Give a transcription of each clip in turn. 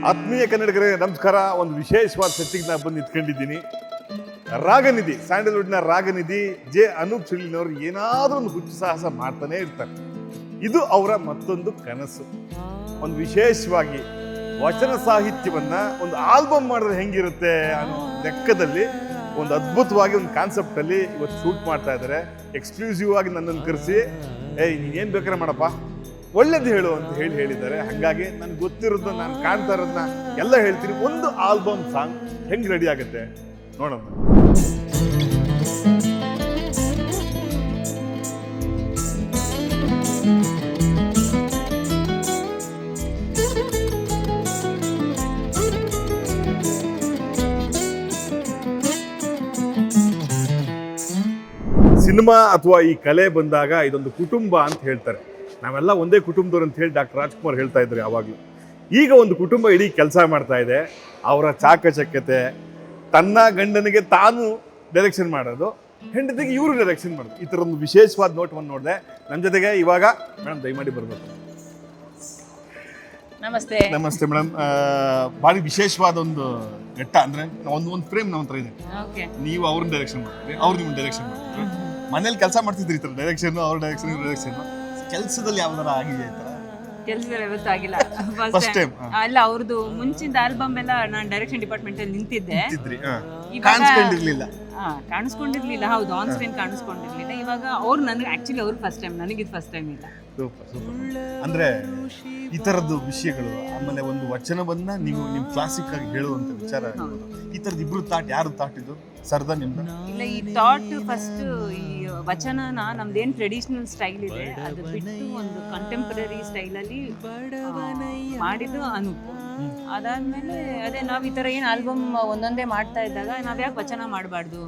ಆತ್ಮೀಯ ಕನ್ನಡಿಗರಿಗೆ ನಮಸ್ಕಾರ. ಒಂದು ವಿಶೇಷವಾದ ಸೆಟ್ಟಿಗೆ ನಾನು ಬಂದು ನಿಂತ್ಕೊಂಡಿದ್ದೀನಿ. ರಾಗನಿಧಿ, ಸ್ಯಾಂಡಲ್ವುಡ್ನ ರಾಗನಿಧಿ ಜೆ ಅನೂಪ್ ಚಿಳ್ಳಿನವರು ಏನಾದರೂ ಒಂದು ಹುಚ್ಚು ಸಾಹಸ ಮಾಡ್ತಾನೆ ಇರ್ತಾರೆ. ಇದು ಅವರ ಮತ್ತೊಂದು ಕನಸು. ಒಂದು ವಿಶೇಷವಾಗಿ ವಚನ ಸಾಹಿತ್ಯವನ್ನ ಒಂದು ಆಲ್ಬಮ್ ಮಾಡಿದ್ರೆ ಹೆಂಗಿರುತ್ತೆ ಅನ್ನೋ ಲೆಕ್ಕದಲ್ಲಿ ಒಂದು ಅದ್ಭುತವಾಗಿ ಒಂದು ಕಾನ್ಸೆಪ್ಟಲ್ಲಿ ಇವತ್ತು ಶೂಟ್ ಮಾಡ್ತಾ ಇದ್ದಾರೆ. ಎಕ್ಸ್ಕ್ಲೂಸಿವ್ ಆಗಿ ನನ್ನನ್ನು ಕರೆಸಿ, ನೀನೇನು ಬೇಕಾದ್ರೆ ಮಾಡಪ್ಪ, ಒಳ್ಳೇದು ಹೇಳು ಅಂತ ಹೇಳಿದ್ದಾರೆ. ಹಾಗಾಗಿ ನನಗೆ ಗೊತ್ತಿರೋದನ್ನ, ನಾನು ಕಾಣ್ತಾ ಇರೋದನ್ನ ಎಲ್ಲ ಹೇಳ್ತೀನಿ. ಒಂದು ಆಲ್ಬಮ್ ಸಾಂಗ್ ಹೆಂಗೆ ರೆಡಿ ಆಗುತ್ತೆ ನೋಡೋಣ. ಸಿನಿಮಾ ಅಥವಾ ಈ ಕಲೆ ಬಂದಾಗ ಇದೊಂದು ಕುಟುಂಬ ಅಂತ ಹೇಳ್ತಾರೆ. ನಾವೆಲ್ಲ ಒಂದೇ ಕುಟುಂಬದವ್ರು ಅಂತ ಹೇಳಿ ಡಾಕ್ಟರ್ ರಾಜ್ಕುಮಾರ್ ಹೇಳ್ತಾ ಇದ್ರು ಯಾವಾಗಲೂ. ಈಗ ಒಂದು ಕುಟುಂಬ ಇಡೀ ಕೆಲಸ ಮಾಡ್ತಾ ಇದೆ. ಅವರ ಚಾಕಚಕ್ಯತೆ, ತನ್ನ ಗಂಡನಿಗೆ ತಾನು ಡೈರೆಕ್ಷನ್ ಮಾಡೋದು, ಹೆಂಡತಿಗೆ ಇವರು ಡೈರೆಕ್ಷನ್ ಮಾಡೋದು, ಈ ಥರ ಒಂದು ವಿಶೇಷವಾದ ನೋಟವನ್ನು ನೋಡಿದೆ. ನನ್ನ ಜೊತೆಗೆ ಇವಾಗ ಮೇಡಮ್ ದಯಮಾಡಿ ಬರಬೇಕು. ನಮಸ್ತೆ. ನಮಸ್ತೆ ಮೇಡಮ್. ಭಾಳ ವಿಶೇಷವಾದ ಒಂದು ಘಟ್ಟ ಅಂದರೆ ಒಂದು ಫ್ರೇಮ್ ನಮ್ಮ ಹತ್ರ ಇದೆ. ನೀವು ಅವ್ರನ್ನ ಡೈರೆಕ್ಷನ್ ಮಾಡ್ತೀರಿ, ಅವ್ರು ನಿಮ್ಮ ಡೈರೆಕ್ಷನ್ ಮಾಡ್ತೀರಿ. ಮನೇಲಿ ಕೆಲಸ ಮಾಡ್ತಿದ್ರಿ ಈ ಥರ ಡೈರೆಕ್ಷನ್, ಅವ್ರ ಡೈರೆಕ್ಷನ್. ಕೆಲಸದಲ್ಲಿ ಯಾವ್ದಾರ ಆಗಿದೆ ಈ ಥರ? ಕೆಲಸದಲ್ಲಿ ಯಾವತ್ತೂ ಆಗಿಲ್ಲ. First time. ಅಲ್ಲ, ಅವ್ರದ್ದು ಮುಂಚಿನ ಆಲ್ಬಮ್ ಎಲ್ಲ ನಾನು ಡೈರೆಕ್ಷನ್ ಡಿಪಾರ್ಟ್ಮೆಂಟ್ ಅಲ್ಲಿ ನಿಂತಿದ್ದೆ. ಕಾಣಿಸ್ಕೊಂಡಿರ್ಲಿಲ್ಲ. ಹೌದು, ಆನ್ ಸ್ಕ್ರೀನ್ ಕಾಣಿಸ್ಕೊಂಡಿರ್ಲಿಲ್ಲ. ಇವಾಗ ಅವ್ರು ನನಗೆ ಆಕ್ಚುಲಿ ಅವ್ರು ಫಸ್ಟ್ ಟೈಮ್, ನನಗೆ ಇದು ಫಸ್ಟ್ ಟೈಮ್ ಇಲ್ಲ. ಅಂದ್ರೆ ಈ ತರದ್ದು ವಿಷಯಗಳು, ಆಮೇಲೆ ಒಂದು ವಚನವನ್ನ ನೀವು ನಿಮ್ ಕ್ಲಾಸಿಕ್ ಆಗಿ ಹೇಳುವಂತ ವಿಚಾರ, ಈ ತರದ್ ಇಬ್ರು ಥಾಟ್, ಯಾರು ಥಾಟ್ ಇದು? ಸರ್ದ ನಿಮ್ದು? ಇಲ್ಲ, ಈ ಥಾಟ್ ಫಸ್ಟ್ ಈ ವಚನನ ನಮ್ದೇನ್ ಟ್ರೆಡಿಷನಲ್ ಸ್ಟೈಲ್ ಇದೆ ಅದು ಬಿಟ್ಟು ಒಂದು ಕಂಟೆಂಪರರಿ ಸ್ಟೈಲಲ್ಲಿ ಮಾಡಿದ್ದು ಅನೂಪ್. ಅದಾದ್ಮೇಲೆ ಅದೇ ನಾವ್ ಈ ತರ ಏನ್ ಆಲ್ಬಮ್ ಒಂದೊಂದೇ ಮಾಡ್ತಾ ಇದ್ದಾಗ ನಾವ್ ಯಾಕೆ ವಚನ ಮಾಡಬಾರ್ದು,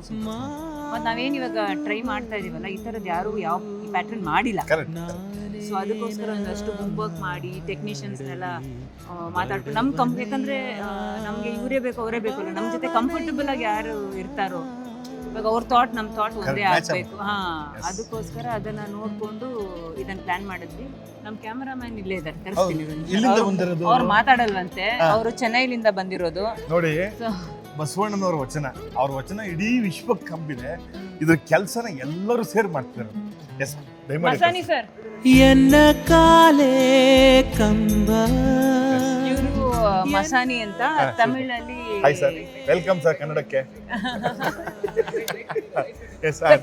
ಮತ್ತೆ ನಾವೇನ್ ಇವಾಗ ಟ್ರೈ ಮಾಡ್ತಾ ಇದೀವಲ್ಲ, ಈ ತರದ್ ಯಾರು ಯಾವ ಪ್ಯಾಟರ್ನ್ ಮಾಡಿಲ್ಲ. ಸೊ ಅದಕ್ಕೋಸ್ಕರ ಒಂದಷ್ಟು ಗುಂಪರ್ಕ್ ಮಾಡಿ ಟೆಕ್ನಿಷಿಯನ್ಸ್ ಎಲ್ಲ ಮಾತಾಡ್ಕೊಂಡು ಯಾಕಂದ್ರೆ ನಮ್ಗೆ ಇವರೇ ಬೇಕು ಅವರೇ ಬೇಕು ಅಲ್ಲ, ನಮ್ ಜೊತೆ ಕಂಫರ್ಟಬಲ್ ಆಗಿ ಯಾರು ಇರ್ತಾರೋ, ಇವಾಗ ಅವ್ರ ಥಾಟ್ ನಮ್ ಥಾಟ್ ಒಂದೇ ಆಗ್ಬೇಕು. ಅದಕ್ಕೋಸ್ಕರ ಅದನ್ನ ನೋಡ್ಕೊಂಡು ಇದನ್ನ ಪ್ಲಾನ್ ಮಾಡಿದ್ವಿ. ನಮ್ ಕ್ಯಾಮರಾಮ್ಯಾನ್ ಇಲ್ಲೇ ಇದ್ದಾರೆ, ಕರೆಸ್ತೀನಿ. ಅವ್ರು ಮಾತಾಡಲ್ವಂತೆ, ಅವರು ಚೆನ್ನೈಲಿಂದ ಬಂದಿರೋದು. ನೋಡಿ, ಬಸವಣ್ಣನವ್ರ ವಚನ, ಅವ್ರ ವಚನ ಇಡೀ ವಿಶ್ವಕ್ಕೆ ಹಬ್ಬಿದೆ. ಇದ್ರ ಕೆಲಸನ ಎಲ್ಲರೂ ಸೇರ್ ಮಾಡ್ತಾರೆ. ಮಸಾನಿ ಸರ್, ಎನ್ನ ಕಾಲೇ ಕಂಬ. ಇವರು ಮಸಾನಿ ಅಂತ ತಮಿಳಲ್ಲಿ. ಹಾಯ್ ಸರ್, ವೆಲ್ಕಮ್ ಸರ್ ಕನ್ನಡಕ್ಕೆ.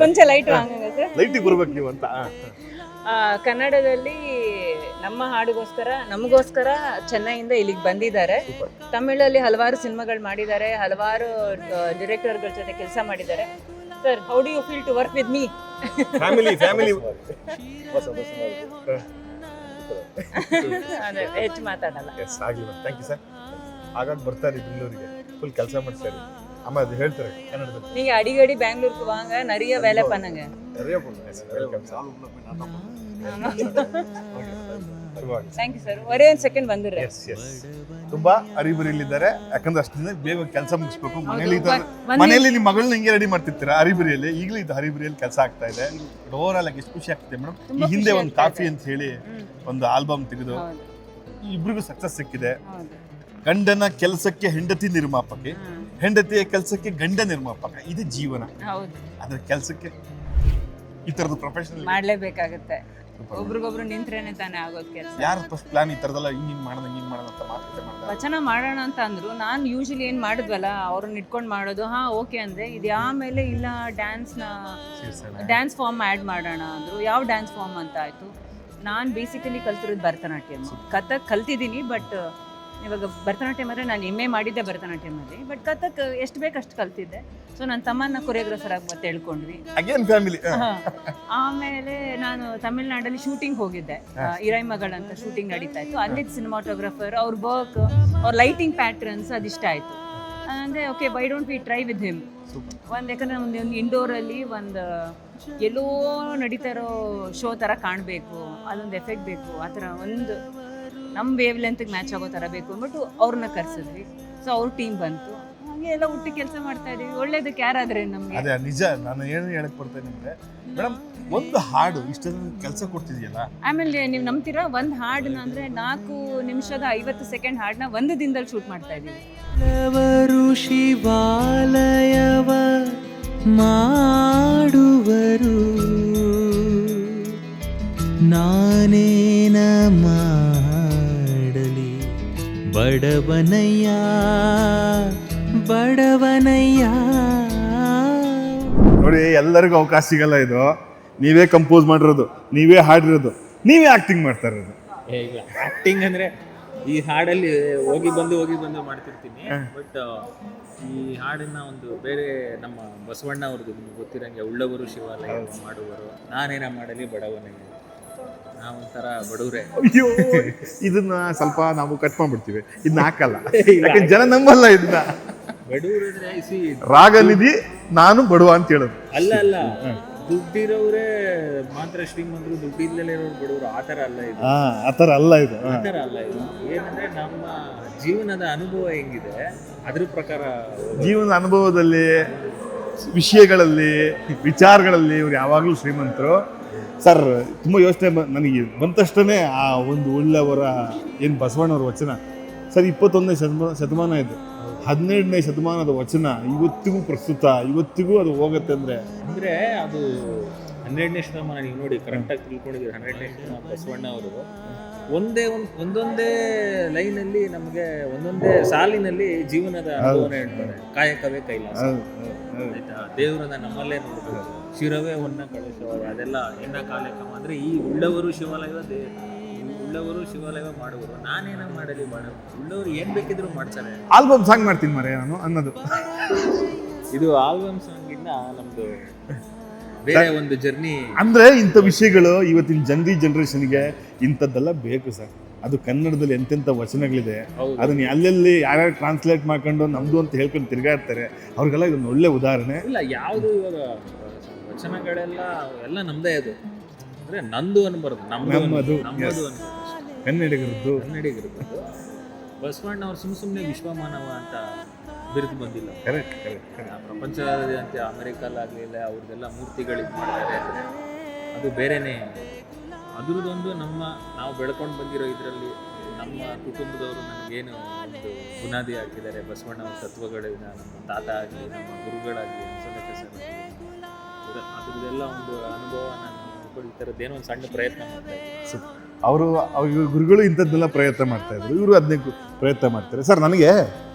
ಕೊಂಚ ಲೈಟ್ ವಾಂಗುங்க ಸರ್, ಲೈಟಿಗೆ ಬರ್ಬೇಕು ನೀವು ಅಂತ. ಕನ್ನಡದಲ್ಲಿ ನಮ್ಮ ಹಾಡಿಗೋಸ್ಕರ ನಮಗೋಸ್ಕರ ಚೆನ್ನೈಯಿಂದ ಇಲ್ಲಿಗೆ ಬಂದಿದ್ದಾರೆ. ತಮಿಳಲ್ಲಿ ಹಲವಾರು ಸಿನಿಮಾಗಳು ಮಾಡಿದ್ದಾರೆ, ಹಲವಾರು ಡೈರೆಕ್ಟರ್ಗಳ ಜೊತೆ ಕೆಲಸ ಮಾಡಿದ್ದಾರೆ. Sir, how do you feel to work with me? Family ಅದೇ ಹೆಚ್ಚು ಮಾತಾಡಲ್ಲ. ಎಸ್, ಆಗಲಿ. Thank you sir. ಹಾಗಾಗಿ ಬರ್ತಾರೆ ಬೆಂಗಳೂರಿಗೆ, ಫುಲ್ ಕೆಲಸ ಮಾಡ್ತಾರೆ. ಅಮ್ಮ ಅದು ಹೇಳ್ತಾರೆ ಕನ್ನಡದಲ್ಲಿ, நீங்க அடிக்கடி பெங்களூருக்கு வாங்க, நிறைய வேலை பண்ணுங்க. நிறைய பண்ணுங்க. Welcome sir. Thank you sir. ಒರೇ ಒಂದು ಸೆಕೆಂಡ್ ಬಂದಿರ್ರಿ. ಎಸ್ ಎಸ್, ತುಂಬಾ ಅರಿಬರಿಯಲ್ಲಿದ್ದಾರೆ. ಯಾಕಂದ್ರೆ ಅಷ್ಟು ದಿನ ಬೇಗ ಕೆಲಸ ಮುಗಿಸ್ಬೇಕು. ಮನೆಯಲ್ಲಿ ನಿಮ್ಮ ಮಗಳನ್ನ ಹಿಂಗೆ ರೆಡಿ ಮಾಡ್ತಿರ್ತೀರಾ ಹರಿಬರಿಯಲ್ಲಿ. ಈಗಲೂ ಇದು ಹರಿಬರಿಯಲ್ಲಿ ಕೆಲಸ ಆಗ್ತಾ ಇದೆ. ಓವರಾಲ್ ಆಗಿ ಎಷ್ಟು ಖುಷಿ ಆಗ್ತಿದೆ ಮೇಡಮ್. ಈ ಹಿಂದೆ ಒಂದು ಕಾಫಿ ಅಂತ ಹೇಳಿ ಒಂದು ಆಲ್ಬಮ್ ತೆಗೆದು ಇಬ್ರಿಗೂ ಸಕ್ಸಸ್ ಸಿಕ್ಕಿದೆ. ಗಂಡನ ಕೆಲಸಕ್ಕೆ ಹೆಂಡತಿ ನಿರ್ಮಾಪಕಿ, ಹೆಂಡತಿಯ ಕೆಲಸಕ್ಕೆ ಗಂಡ ನಿರ್ಮಾಪಕ. ಇದು ಜೀವನ. ಅದ್ರ ಕೆಲಸಕ್ಕೆ ಈ ತರದ್ದು ಪ್ರೊಫೆಷನಲ್ ಮಾಡ್ಲೇಬೇಕಾಗುತ್ತೆ. ಒಬ್ರಿಗೊಬ್ರು ನಿಂತ್ರೇನೆ ತಾನೇ ಆಗೋದ್ ಕೆಲಸ. ಯಾರು ಫಸ್ಟ್ ಪ್ಲಾನ್ ಈ ತರದೆಲ್ಲ ಹಿಂಗ್ ಮಾಡೋಣ ಅಂತ ಮಾತಾಡ್ತಾರೆ. ವಚನ ಮಾಡೋಣ ಅಂತ ಅಂದ್ರು. ನಾನು ಯೂಶಲಿ ಏನ್ ಮಾಡಿದ್ವಲ್ಲ, ಅವ್ರನ್ನ ಇಟ್ಕೊಂಡು ಮಾಡೋದು. ಓಕೆ ಅಂದ್ರೆ ಇದು ಆಮೇಲೆ ಇಲ್ಲ ಡ್ಯಾನ್ಸ್ ಫಾರ್ಮ್ ಆ್ಯಡ್ ಮಾಡೋಣ ಅಂದ್ರು. ಯಾವ ಡ್ಯಾನ್ಸ್ ಫಾರ್ಮ್ ಅಂತ ಆಯ್ತು. ನಾನು ಬೇಸಿಕಲಿ ಕಲ್ತಿರೋದು ಭರತನಾಟ್ಯಂ. ಕಥಕ್ ಕಲ್ತಿದ್ದೀನಿ, ಬಟ್ ಇವಾಗ ಭರತನಾಟ್ಯಂ ಅಂದರೆ ನಾನು MA ಮಾಡಿದ್ದೆ ಭರತನಾಟ್ಯಮಲ್ಲಿ. ಬಟ್ ಕಥಕ್ ಎಷ್ಟು ಬೇಕು ಅಷ್ಟು ಕಲ್ತಿದ್ದೆ. ಸೊ ನನ್ನ ತಮ್ಮನ್ನ ಕೊರಿಯೋಗ್ರಾಫರ್ ಆಗಿ ಮತ್ತೆ ಹೇಳ್ಕೊಂಡ್ವಿ. ಆಮೇಲೆ ನಾನು ತಮಿಳ್ನಾಡಲ್ಲಿ ಶೂಟಿಂಗ್ ಹೋಗಿದ್ದೆ. ಇರೈಮಗಳಂತ ಶೂಟಿಂಗ್ ನಡೀತಾ ಇತ್ತು. ಅಲ್ಲಿದ್ದ ಸಿನಿಮಾಟೋಗ್ರಾಫರ್, ಅವ್ರ ವರ್ಕ್, ಅವ್ರ ಲೈಟಿಂಗ್ ಪ್ಯಾಟ್ರನ್ಸ್ ಅದಿಷ್ಟ ಆಯಿತು. ಅಂದರೆ okay, why don't we try with him. ಯಾಕಂದರೆ ಒಂದು ಇಂಡೋರಲ್ಲಿ ಒಂದು ಎಲ್ಲೋ ನಡೀತಾ ಇರೋ ಶೋ ಥರ ಕಾಣಬೇಕು, ಅದೊಂದು ಎಫೆಕ್ಟ್ ಬೇಕು, ಆ ಥರ ಒಂದು ನಮ್ಮ ವೇವ್ ಲೆಂತ್ಗೆ ಮ್ಯಾಚ್ ಆಗೋ ಥರ ಬೇಕು ಅಂದ್ಬಿಟ್ಟು ಅವ್ರನ್ನ ಕರೆಸಿದ್ವಿ. ಸೊ ಅವ್ರ ಟೀಮ್ ಬಂತು. ಹೀಗೆ ಎಲ್ಲ ಹುಟ್ಟಿ ಕೆಲಸ ಮಾಡ್ತಾ ಇದೀವಿ, ಒಳ್ಳೇದಕ್ಕೆ ಯಾರಾದ್ರೆ ನಮ್ಗೆ. ಅದೇ ನಿಜ. ನಾನು ಏನು ಹೇಳಕ್ ಬರ್ತೇನೆ ಅಂದ್ರೆ ಮೇಡಮ್, ಒಂದು ಹಾಡು ಇಷ್ಟೊಂದು ಕೆಲಸ ಕೊಡ್ತಿದ್ಯಲ್ಲ. ಆಮೇಲೆ ನೀವು ನಂಬ್ತೀರಾ, ಒಂದು ಹಾಡನ್ನ ಅಂದ್ರೆ 4 ನಿಮಿಷದ 50 ಸೆಕೆಂಡ್ ಹಾಡನ್ನ ಒಂದು ದಿನದಲ್ಲಿ ಶೂಟ್ ಮಾಡ್ತಾ ಇದೀವಿ. ಅವರು ಶಿವಾಲಯವ ಮಾಡುವರು, ನಾನೇನ ಮಾಡಲಿ ಬಡವನಯ್ಯ ಬಡವನಯ್ಯ. ನೋಡಿ, ಎಲ್ಲರಿಗೂ ಅವಕಾಶ ಸಿಗಲ್ಲ. ಇದು ನೀವೇ ಕಂಪೋಸ್ ಮಾಡಿರೋದು, ನೀವೇ ಹಾಡಿರೋದು, ನೀವೇ ಆಕ್ಟಿಂಗ್ ಮಾಡ್ತಾ ಇರೋದು. ಇಲ್ಲ ಆಕ್ಟಿಂಗ್ ಅಂದ್ರೆ ಈ ಹಾಡಲ್ಲಿ ಹೋಗಿ ಬಂದು ಮಾಡ್ತಿರ್ತೀನಿ. ಬಟ್ ಈ ಹಾಡನ್ನ ಒಂದು ಬೇರೆ ನಮ್ಮ ಬಸವಣ್ಣ ಅವ್ರದ್ದು ನಿಮ್ಗೆ ಗೊತ್ತಿರಂಗೆ ಉಳ್ಳವರು ಶಿವಾಲಯ ಮಾಡುವರು, ನಾನೇನ ಮಾಡಲಿ ಬಡವನೇ, ನಾವೊಂಥರ ಬಡವ್ರೆ. ಅಯ್ಯೋ, ಇದನ್ನ ಸ್ವಲ್ಪ ನಾವು ಕಟ್ ಮಾಡ್ಬಿಡ್ತೀವಿ, ಇದನ್ನ ಹಾಕಲ್ಲ. ಯಾಕಂದ್ರೆ ಜನ ನಂಬಲ್ಲ ಇದನ್ನ. ಬಡವ್ರು ಅಂದ್ರೆ ರಾಗನಿಧಿ ನಾನು ಬಡವ ಅಂತ ಹೇಳೋದು. ಅಲ್ಲ ದುಡ್ಡಿರೋರೇ ಮಾತ್ರ ಶ್ರೀಮಂತರು, ದುಡ್ಡಿಲ್ಲೇ ಇರೋರು ಬಡವರು, ಆ ಥರ ಅಲ್ಲ ಇದು. ಆ ಥರ ಅಲ್ಲ ಇದು. ಆ ಥರ ಅಲ್ಲ ಇದು. ಏನಂದ್ರೆ ನಮ್ಮ ಜೀವನದ ಅನುಭವ ಹೆಂಗಿದೆ ಅದ್ರ ಪ್ರಕಾರ ಜೀವನದ ಅನುಭವದಲ್ಲಿ, ವಿಷಯಗಳಲ್ಲಿ, ವಿಚಾರಗಳಲ್ಲಿ ಇವ್ರು ಯಾವಾಗಲೂ ಶ್ರೀಮಂತರು. ಸರ್, ತುಂಬ ಯೋಚನೆ ನನಗೆ ಬಂದ ತಕ್ಷಣ ಆ ಒಂದು ಒಳ್ಳೆಯವರ ಏನು ಬಸವಣ್ಣವ್ರ ವಚನ ಸರ್, 21ನೇ ಶತಮಾನ ಇದು, 12ನೇ ಶತಮಾನದ ವಚನ ಇವತ್ತಿಗೂ ಪ್ರಸ್ತುತ, ಇವತ್ತಿಗೂ ಅದು ಹೋಗುತ್ತೆ ಅಂದರೆ ಅದು 12ನೇ ಶತಮಾನ. ನೀವು ನೋಡಿ ಕರೆಕ್ಟಾಗಿ ತಿಳ್ಕೊಂಡಿದ್ದೀರಿ. 12ನೇ ಶತಮಾನ ಬಸವಣ್ಣ ಅವರು ಒಂದೊಂದೇ ಲೈನಲ್ಲಿ ನಮಗೆ ಒಂದೊಂದೇ ಸಾಲಿನಲ್ಲಿ ಜೀವನದ ಅನುಭವನ ಹೇಳ್ತಾರೆ. ಕಾಯಕವೇ ಕೈಲಾಸ, ಆಯ್ತಾ, ದೇವರನ್ನ ನಮ್ಮಲ್ಲೇ ನೋಡ್ಬೇಕು, ಶಿರವೇ ಹೊನ್ನ ಕಳಿಸೋರು, ಅದೆಲ್ಲ ಎನ್ನ ಕಾಲಕಮ ಅಂದ್ರೆ ಈ ಉಳ್ಳವರು ಶಿವಾಲಯ ಮಾಡುವರು, ನಾನೇನ ಮಾಡಲಿ ಬಡವರು, ಉಳ್ಳವರು ಏನ್ ಬೇಕಿದ್ರು ಮಾಡ್ತಾರೆ. ಆಲ್ಬಮ್ ಸಾಂಗ್ ಮಾಡ್ತೀನಿ ಮರೆ ನಾನು ಅನ್ನೋದು. ಇದು ಆಲ್ಬಮ್ ಸಾಂಗ್ ಇಂದ ನಮ್ದು ಬೇರೆ ಒಂದು ಜರ್ನಿ. ಅಂದ್ರೆ ಇಂಥ ವಿಷಯಗಳು ಇವತ್ತಿನ ಜನರೇಷನ್ಗೆ ಇಂಥದ್ದೆಲ್ಲ ಬೇಕು ಸರ್. ಅದು ಕನ್ನಡದಲ್ಲಿ ಎಂತೆಂಥ ವಚನಗಳಿದೆ, ಅದನ್ನ ಎಲ್ಲೆಲ್ಲಿ ಯಾರ್ಯಾರು ಟ್ರಾನ್ಸ್ಲೇಟ್ ಮಾಡ್ಕೊಂಡು ನಮ್ದು ಅಂತ ಹೇಳ್ಕೊಂಡು ತಿರ್ಗಾಡ್ತಾರೆ, ಅವ್ರಿಗೆಲ್ಲ ಇದೊಂದು ಒಳ್ಳೆ ಉದಾಹರಣೆ. ಇಲ್ಲ, ಯಾವುದು ಇವಾಗ ವಚನಗಳೆಲ್ಲ ಎಲ್ಲ ನಮ್ದೇ, ಅದು ಅಂದ್ರೆ ನಂದು ಅನ್ಬಾರ್ದು, ನಮ್ಮದು ಕನ್ನಡಿಗರದ್ದು. ಬಸವಣ್ಣ ಅವ್ರು ಸುಮ್ಮನೆ ವಿಶ್ವಮಾನವ ಅಂತ ಬಿರುದು ಬಂದಿಲ್ಲ. ಪ್ರಪಂಚದಾದ್ಯಂತ ಅಮೆರಿಕಲ್ಲಾಗಲಿಲ್ಲ, ಅವ್ರದ್ದೆಲ್ಲ ಮೂರ್ತಿಗಳಿಗೆ ಮಾಡ್ತಾರೆ, ಅದು ಬೇರೆನೇ. ಅದ್ರದ್ದೊಂದು ನಾವು ಬೆಳ್ಕೊಂಡು ಬಂದಿರೋ ಇದರಲ್ಲಿ ನಮ್ಮ ಕುಟುಂಬದವರು ನಮಗೇನು ಒಂದು ಬುನಾದಿ ಹಾಕಿದ್ದಾರೆ, ಬಸವಣ್ಣ ಅವ್ರ ತತ್ವಗಳಿಂದ ನಮ್ಮ ತಾತ ಆಗಲಿ, ನಮ್ಮ ಗುರುಗಳಾಗಲಿ, ಅದ್ರದ್ದೆಲ್ಲ ಒಂದು ಅನುಭವ ನಾನು ಈ ಥರದ್ದೇನೋ ಒಂದು ಸಣ್ಣ ಪ್ರಯತ್ನ ಮಾಡ್ತಾ ಇದ್ದೀನಿ. ಅವರು ಗುರುಗಳು ಇಂಥದ್ದೆಲ್ಲ ಪ್ರಯತ್ನ ಮಾಡ್ತಾ ಇದ್ರು, ಇವರು ಅದನ್ನೇ ಪ್ರಯತ್ನ ಮಾಡ್ತಾರೆ. ಸರ್, ನನಗೆ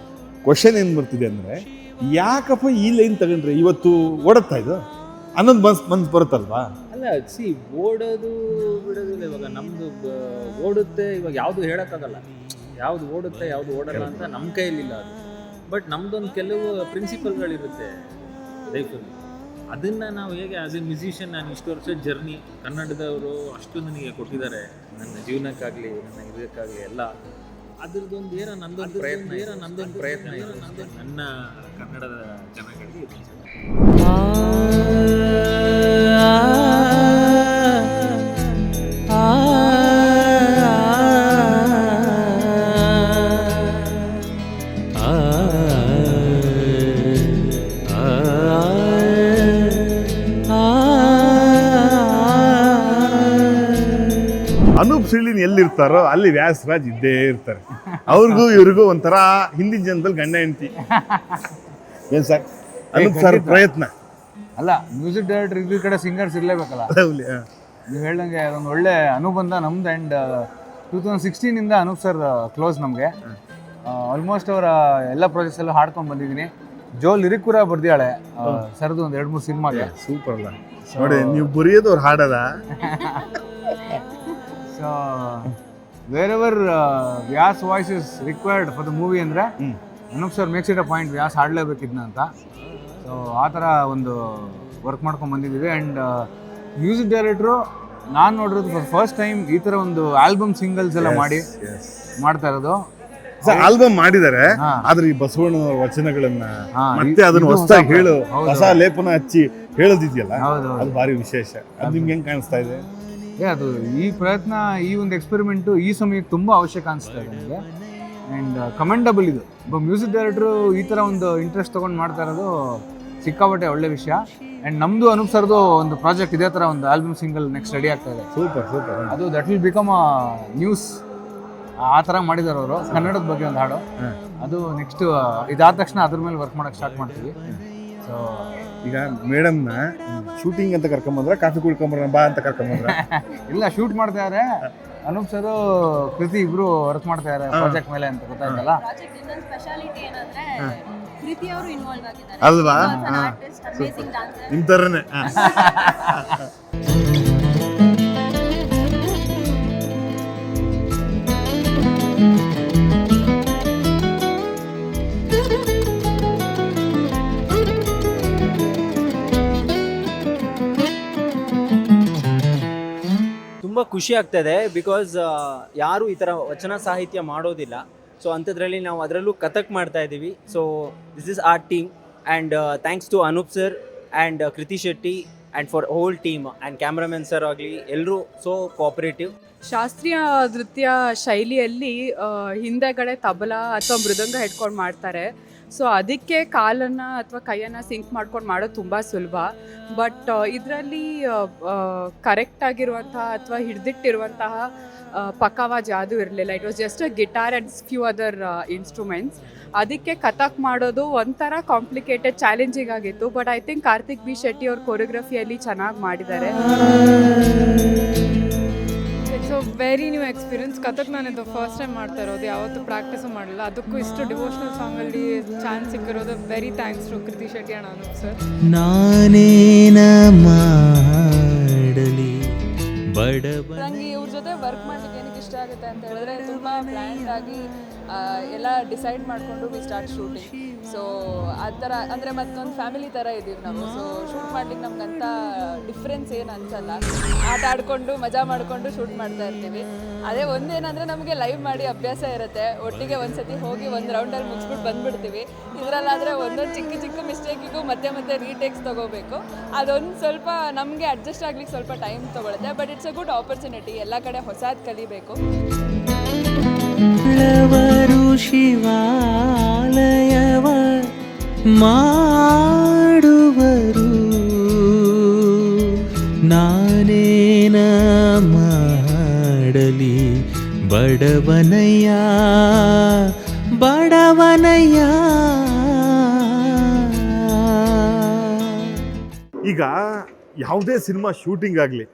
ಕ್ವಶನ್ ಏನು ಬರ್ತಿದೆ ಅಂದರೆ, ಯಾಕಪ್ಪ ಈ ಲೈನ್ ತಗೊಂಡ್ರೆ ಇವತ್ತು ಓಡುತ್ತಾ ಇದು ಅನ್ನೋದು ಮನ್ಸು ಬರುತ್ತಲ್ವಾ? ಅಲ್ಲ, ಓಡೋದು ಬಿಡೋದಿಲ್ಲ. ಇವಾಗ ನಮ್ಮದು ಓಡುತ್ತೆ, ಇವಾಗ ಯಾವುದು ಹೇಳೋಕ್ಕಾಗಲ್ಲ, ಯಾವುದು ಓಡುತ್ತೆ ಯಾವುದು ಓಡಲ್ಲ ಅಂತ ನಮ್ಮ ಕೈಯಲ್ಲಿಲ್ಲ ಅದು. ಬಟ್ ನಮ್ದೊಂದು ಕೆಲವು ಪ್ರಿನ್ಸಿಪಲ್ಗಳಿರುತ್ತೆ ಲೈಫಲ್ಲಿ, ಅದನ್ನು ನಾವು ಹೇಗೆ ಆಸ್ ಎ ಮ್ಯೂಸಿಷಿಯನ್, ನಾನು ಇಷ್ಟು ವರ್ಷ ಜರ್ನಿ ಕನ್ನಡದವರು ಅಷ್ಟು ನನಗೆ ಕೊಟ್ಟಿದ್ದಾರೆ, ನನ್ನ ಜೀವನಕ್ಕಾಗಲಿ ನನ್ನ ಇದಕ್ಕಾಗಲಿ ಎಲ್ಲ. ಅದ್ರದ್ದೊಂದು ಏನೋ ನಂದೊಂದು ಪ್ರಯತ್ನ ಇದೆ ನನ್ನ ಕನ್ನಡದ ಜನಗಳಿಗೆ. ಅನೂಪ್ ಶ್ರೀಲಿನ್ ಎಲ್ಲಿರ್ತಾರೋ ಅಲ್ಲಿ ವ್ಯಾಸರಾಜ್ ಇದ್ದೇ ಇರ್ತಾರೆ. ಅವ್ರಿಗೂ ಇವ್ರಿಗೂ ಒಂಥರ ಹಿಂದಿನ ಜನದಲ್ಲಿ ಗಂಡ ಹೆಂಡತಿ. ಏನ್ ಸರ್ ಅನೂಪ್ ಸರ್ ಪ್ರಯತ್ನ ಅಲ್ಲ, ಮ್ಯೂಸಿಕ್ ಡೈರೆಕ್ಟರ್ ಈ ಕಡೆ ಸಿಂಗರ್ಸ್ ಇರಲೇಬೇಕಲ್ಲ. ನೀವು ಹೇಳ್ದಂಗೆ ಅದೊಂದು ಒಳ್ಳೆ ಅನುಬಂಧ ನಮ್ದು. ಆ್ಯಂಡ್ 2016 ಅನೂಪ್ ಸರ್ ಕ್ಲೋಸ್ ನಮಗೆ. ಆಲ್ಮೋಸ್ಟ್ ಅವರ ಎಲ್ಲ ಪ್ರಾಜೆಕ್ಟ್ಸ್ ಎಲ್ಲ ಹಾಡ್ಕೊಂಡು ಬಂದಿದ್ದೀನಿ. ಜೋ ಲಿರಿಕ್ ಕೂಡ ಬರ್ದಿಯಾಳೆ ಸರ್ದು ಒಂದು 2-3 ಸಿನಿಮಾಗೆ. ಸೂಪರ್ ಅಲ್ಲ ನೋಡಿ, ನೀವು ಬರೆಯೋದು ಅವ್ರು ಹಾಡದ. So wherever Vyas voice is required for the movie ಅಂದರೆ Anoop sir makes it a point, Vyas ಹಾಡಲೇಬೇಕಿದ್ನ ಅಂತ. ಸೊ ಆ ಥರ ಒಂದು ವರ್ಕ್ ಮಾಡ್ಕೊಂಡು ಬಂದಿದ್ದೀವಿ. ಆ್ಯಂಡ್ ಮ್ಯೂಸಿಕ್ ಡೈರೆಕ್ಟ್ರು ನಾನು ನೋಡಿರೋದು ಫಸ್ಟ್ ಟೈಮ್ ಈ ಥರ ಒಂದು ಆಲ್ಬಮ್ ಸಿಂಗಲ್ಸ್ ಎಲ್ಲ ಮಾಡ್ತಾ ಇರೋದು. ಆಲ್ಬಮ್ ಮಾಡಿದ್ದಾರೆ, ಆದ್ರೆ ಈ ಬಸವಣ್ಣ ವಚನಗಳನ್ನ ಮತ್ತೆ ಅದನ್ನ ಹೊಸದಾಗಿ ಹೇಳು, ಹೊಸ ಲೇಪನ ಹಚ್ಚಿ ಹೇಳೋದಿದೆಯಲ್ಲ, ಅದು ಭಾರಿ ವಿಶೇಷ. ಅದು ನಿಮ್ಗೆ ಹೆಂಗ್ ಕಾಣಿಸ್ತಾ ಇದೆ? ಅದು ಈ ಪ್ರಯತ್ನ, ಈ ಒಂದು ಎಕ್ಸ್ಪೆರಿಮೆಂಟು ಈ ಸಮಯಕ್ಕೆ ತುಂಬ ಅವಶ್ಯಕ ಅನಿಸ್ತಾ ಇದೆ ನನಗೆ. ಆ್ಯಂಡ್ ಕಮೆಂಡಬಲ್ ಇದು. ಒಬ್ಬ ಮ್ಯೂಸಿಕ್ ಡೈರೆಕ್ಟ್ರು ಈ ಥರ ಒಂದು ಇಂಟ್ರೆಸ್ಟ್ ತೊಗೊಂಡು ಮಾಡ್ತಾ ಇರೋದು ಸಿಕ್ಕಾಪಟ್ಟೆ ಒಳ್ಳೆ ವಿಷಯ. ಆ್ಯಂಡ್ ನಮ್ಮದು ಅನೂಪ್ ಸರ್ದು ಒಂದು ಪ್ರಾಜೆಕ್ಟ್ ಇದೇ ಥರ ಒಂದು ಆಲ್ಬಮ್ ಸಿಂಗಲ್ ನೆಕ್ಸ್ಟ್ ರೆಡಿ ಆಗ್ತಾ ಇದೆ. ಸೂಪರ್. ಅದು that will become a news. ಆ ಥರ ಮಾಡಿದ್ದಾರೆ ಅವರು, ಕನ್ನಡದ ಬಗ್ಗೆ ಒಂದು ಹಾಡು. ಅದು ನೆಕ್ಸ್ಟ್ ಇದಾದ ತಕ್ಷಣ ಅದ್ರ ಮೇಲೆ ವರ್ಕ್ ಮಾಡೋಕ್ಕೆ ಸ್ಟಾರ್ಟ್ ಮಾಡ್ತೀವಿ. ಸೊ ಈಗ ಮೇಡಮ್ನ ಶೂಟಿಂಗ್ ಅಂತ ಕರ್ಕೊಂಬಂದ್ರೆ ಕಾಫಿ ಕುಡ್ಕೊಂಬರ ಬಾ ಅಂತ ಕರ್ಕೊಂಬಂದ್ರ? ಇಲ್ಲ, ಶೂಟ್ ಮಾಡ್ತಾ ಇದ್ದಾರೆ. ಅನೂಪ್ ಸರು ಕೃತಿ ಇಬ್ರು ವರ್ಕ್ ಮಾಡ್ತಾ ಇದ್ದಾರೆ ಪ್ರಾಜೆಕ್ಟ್ ಮೇಲೆ ಅಂತ ಗೊತ್ತಾಯ್ತಲ್ಲ. ಪ್ರಾಜೆಕ್ಟ್ ಇನ್ನೊಂದು ಸ್ಪೆಷಾಲಿಟಿ ಏನಂದ್ರೆ ಕೃತಿ ಅವರು ಇನ್ವಾಲ್ವ್ ಆಗಿದ್ದಾರೆ. ಅಲ್ವಾ? Artist, amazing dancer. ನಿಮ್ ಥರನೇ. ತುಂಬ ಖುಷಿ ಆಗ್ತದೆ. ಬಿಕಾಸ್ ಯಾರು ಈ ಥರ ವಚನ ಸಾಹಿತ್ಯ ಮಾಡೋದಿಲ್ಲ. ಸೊ ಅಂಥದ್ರಲ್ಲಿ ನಾವು ಅದರಲ್ಲೂ ಕಥಕ್ ಮಾಡ್ತಾ ಇದ್ದೀವಿ. So this is our team and thanks to Anoop sir and Kriti Shetty and for whole team and cameraman sir ಆಗಲಿ, ಎಲ್ಲರೂ ಸೋ ಕೋಆಪರೇಟಿವ್. ಶಾಸ್ತ್ರೀಯ ನೃತ್ಯ ಶೈಲಿಯಲ್ಲಿ ಹಿಂದೆಗಡೆ ತಬಲಾ ಅಥವಾ ಮೃದಂಗ ಹಿಡ್ಕೊಂಡು ಮಾಡ್ತಾರೆ. ಸೊ ಅದಕ್ಕೆ ಕಾಲನ್ನು ಅಥವಾ ಕೈಯನ್ನು ಸಿಂಕ್ ಮಾಡ್ಕೊಂಡು ಮಾಡೋದು ತುಂಬ ಸುಲಭ. ಬಟ್ ಇದರಲ್ಲಿ ಕರೆಕ್ಟಾಗಿರುವಂತಹ ಅಥವಾ ಹಿಡಿದಿಟ್ಟಿರುವಂತಹ ಪಕ್ಕವಾಜ್ ಯಾವುದೂ ಇರಲಿಲ್ಲ. It was just a guitar and few other instruments. ಅದಕ್ಕೆ ಕಥಕ್ ಮಾಡೋದು ಒಂಥರ ಕಾಂಪ್ಲಿಕೇಟೆಡ್, ಚಾಲೆಂಜಿಂಗ್ ಆಗಿತ್ತು. But I think Karthik B Shetty ಅವ್ರ ಕೊರಿಯೋಗ್ರಫಿಯಲ್ಲಿ ಚೆನ್ನಾಗಿ ಮಾಡಿದ್ದಾರೆ. It's a very new experience. Kathak ನಾನು ಇದು ಫಸ್ಟ್ ಟೈಮ್ ಮಾಡ್ತಾ ಇರೋದು, ಯಾವತ್ತೂ ಪ್ರಾಕ್ಟೀಸು ಮಾಡಲ್ಲ. ಅದಕ್ಕೂ ಇಷ್ಟು ಡಿವೋಷನಲ್ ಸಾಂಗಲ್ಲಿ ಚಾನ್ಸ್ ಸಿಕ್ಕಿರೋದು very thanks to Kriti Shetty and Anoop sir. ನಾನೇನ ಮಾಡಲಿ ಬಡವ. ನನಗೆ ಇವ್ರ ಜೊತೆ ವರ್ಕ್ ಮಾಡಲಿಕ್ಕೆ ಏನಕ್ಕೆ ಇಷ್ಟ ಆಗುತ್ತೆ ಅಂತ ಹೇಳಿದ್ರೆ, ತುಂಬ ಪ್ಲ್ಯಾನ್ಡ್ ಆಗಿ ಎಲ್ಲ ಡಿಸೈಡ್ ಮಾಡಿಕೊಂಡು ವಿ ಸ್ಟಾರ್ಟ್ ಶೂಟಿಂಗ್. ಸೊ ಆ ಥರ ಅಂದರೆ ಮತ್ತೊಂದು ಫ್ಯಾಮಿಲಿ ಥರ ಇದ್ದೀವಿ ನಾವು. ಸೊ ಶೂಟ್ ಮಾಡ್ಲಿಕ್ಕೆ ನಮ್ಗಂತ ಡಿಫ್ರೆನ್ಸ್ ಏನು ಅನ್ಸಲ್ಲ. ಆಟ ಆಡಿಕೊಂಡು ಮಜಾ ಮಾಡಿಕೊಂಡು ಶೂಟ್ ಮಾಡ್ತಾ ಇರ್ತೀವಿ. ಅದೇ ಒಂದೇನಂದರೆ ನಮಗೆ ಲೈವ್ ಮಾಡಿ ಅಭ್ಯಾಸ ಇರುತ್ತೆ. ಒಟ್ಟಿಗೆ ಒಂದು ಸತಿ ಹೋಗಿ ಒಂದು ರೌಂಡಲ್ಲಿ ಮುಗಿಸ್ಬಿಟ್ಟು ಬಂದುಬಿಡ್ತೀವಿ. ಇದರಲ್ಲಾದರೆ ಒಂದೊಂದು ಚಿಕ್ಕ ಚಿಕ್ಕ ಮಿಸ್ಟೇಕಿಗೂ ಮತ್ತೆ ರೀಟೇಕ್ಸ್ ತೊಗೋಬೇಕು. ಅದೊಂದು ಸ್ವಲ್ಪ ನಮಗೆ ಅಡ್ಜಸ್ಟ್ ಆಗ್ಲಿಕ್ಕೆ ಸ್ವಲ್ಪ ಟೈಮ್ ತೊಗೊಳುತ್ತೆ. But it's a good opportunity. ಎಲ್ಲ ಕಡೆ ಹೊಸದು ಕಲಿಬೇಕು. ಶಿವಾಲಯವ ಮಾಡುವರು ನಾನೇನ ಮಾಡಲಿ ಬಡವನಯ್ಯ ಬಡವನಯ್ಯ. ಈಗ ಯಾವುದೇ ಸಿನಿಮಾ ಶೂಟಿಂಗ್ ಆಗಲಿ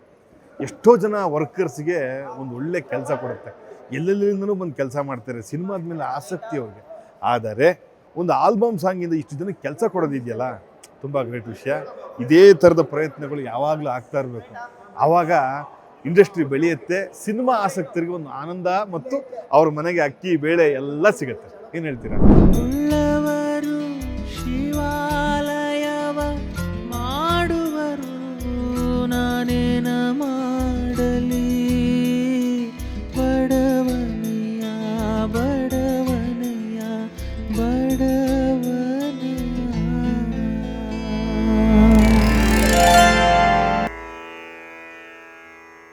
ಎಷ್ಟೋ ಜನ ವರ್ಕರ್ಸ್ಗೆ ಒಂದು ಒಳ್ಳೆ ಕೆಲಸ ಕೊಡುತ್ತೆ. ಎಲ್ಲೆಲ್ಲಿಂದನೂ ಬಂದು ಕೆಲಸ ಮಾಡ್ತಾರೆ, ಸಿನಿಮಾದ ಮೇಲೆ ಆಸಕ್ತಿ ಅವ್ರಿಗೆ. ಆದರೆ ಒಂದು ಆಲ್ಬಮ್ ಸಾಂಗಿಂದ ಇಷ್ಟು ಜನಕ್ಕೆ ಕೆಲಸ ಕೊಡೋದಿದೆಯಲ್ಲ, ತುಂಬ ಗ್ರೇಟ್ ವಿಷಯ. ಇದೇ ಥರದ ಪ್ರಯತ್ನಗಳು ಯಾವಾಗಲೂ ಆಗ್ತಾ ಇರಬೇಕು. ಆವಾಗ ಇಂಡಸ್ಟ್ರಿ ಬೆಳೆಯುತ್ತೆ, ಸಿನಿಮಾ ಆಸಕ್ತರಿಗೆ ಒಂದು ಆನಂದ ಮತ್ತು ಅವ್ರ ಮನೆಗೆ ಅಕ್ಕಿ ಬೇಳೆ ಎಲ್ಲ ಸಿಗುತ್ತೆ. ಏನು ಹೇಳ್ತೀರಾ? ಉಳ್ಳವರು ಶಿವಾಲಯವ ಮಾಡುವರು ನಾನೇನ ಮಾಡಲಿ ಬಡವನಯ್ಯ ಬಡವನಯ್ಯ ಬಡ